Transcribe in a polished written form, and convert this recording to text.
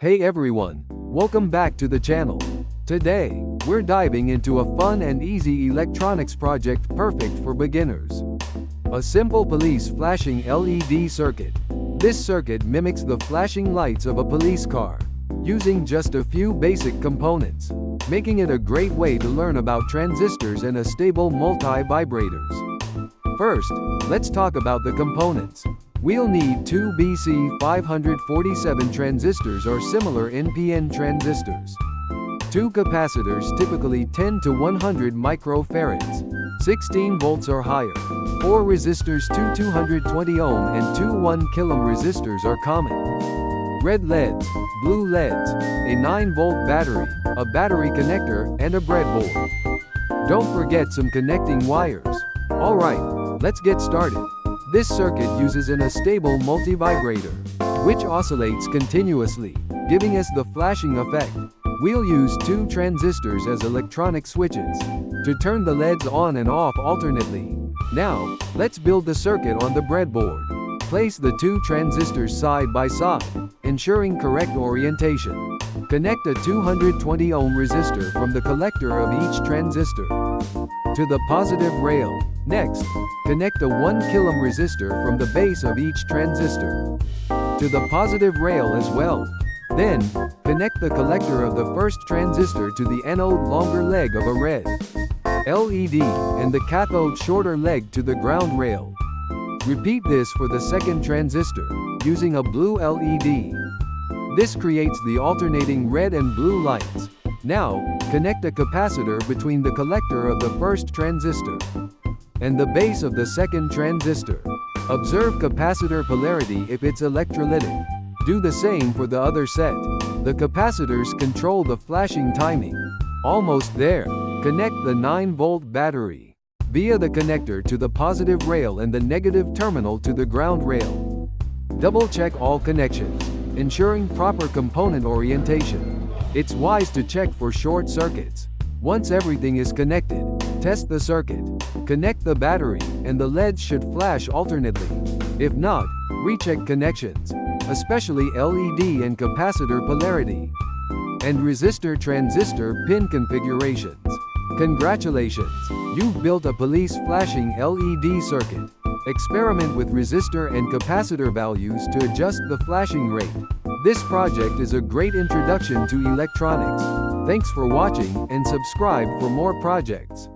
Hey everyone, welcome back to the channel. Today, we're diving into a fun and easy electronics project perfect for beginners. A simple police flashing LED circuit. This circuit mimics the flashing lights of a police car, using just a few basic components, making it a great way to learn about transistors and a stable multi-vibrators. First, let's talk about the components. We'll need two BC547 transistors or similar NPN transistors. Two capacitors typically 10 to 100 microfarads, 16 volts or higher. Four resistors, two 220 ohm and two 1 kilo resistors are common. Red LEDs, blue LEDs, a 9-volt battery, a battery connector, and a breadboard. Don't forget some connecting wires. Alright, let's get started. This circuit uses a stable multivibrator, which oscillates continuously, giving us the flashing effect. We'll use two transistors as electronic switches to turn the LEDs on and off alternately. Now, let's build the circuit on the breadboard. Place the two transistors side by side, ensuring correct orientation. Connect a 220 ohm resistor from the collector of each transistor to the positive rail. Next, connect a 1 kilo resistor from the base of each transistor to the positive rail as well. Then, connect the collector of the first transistor to the anode longer leg of a red LED and the cathode shorter leg to the ground rail. Repeat this for the second transistor, using a blue LED. This creates the alternating red and blue lights. Now, connect a capacitor between the collector of the first transistor and the base of the second transistor. Observe capacitor polarity if it's electrolytic. Do the same for the other set. The capacitors control the flashing timing. Almost there. Connect the 9-volt battery via the connector to the positive rail and the negative terminal to the ground rail. Double-check all connections, ensuring proper component orientation. It's wise to check for short circuits. Once everything is connected, test the circuit. Connect the battery, and the LEDs should flash alternately. If not, recheck connections, especially LED and capacitor polarity, and resistor-transistor pin configurations. Congratulations! You've built a police flashing LED circuit. Experiment with resistor and capacitor values to adjust the flashing rate. This project is a great introduction to electronics. Thanks for watching and subscribe for more projects.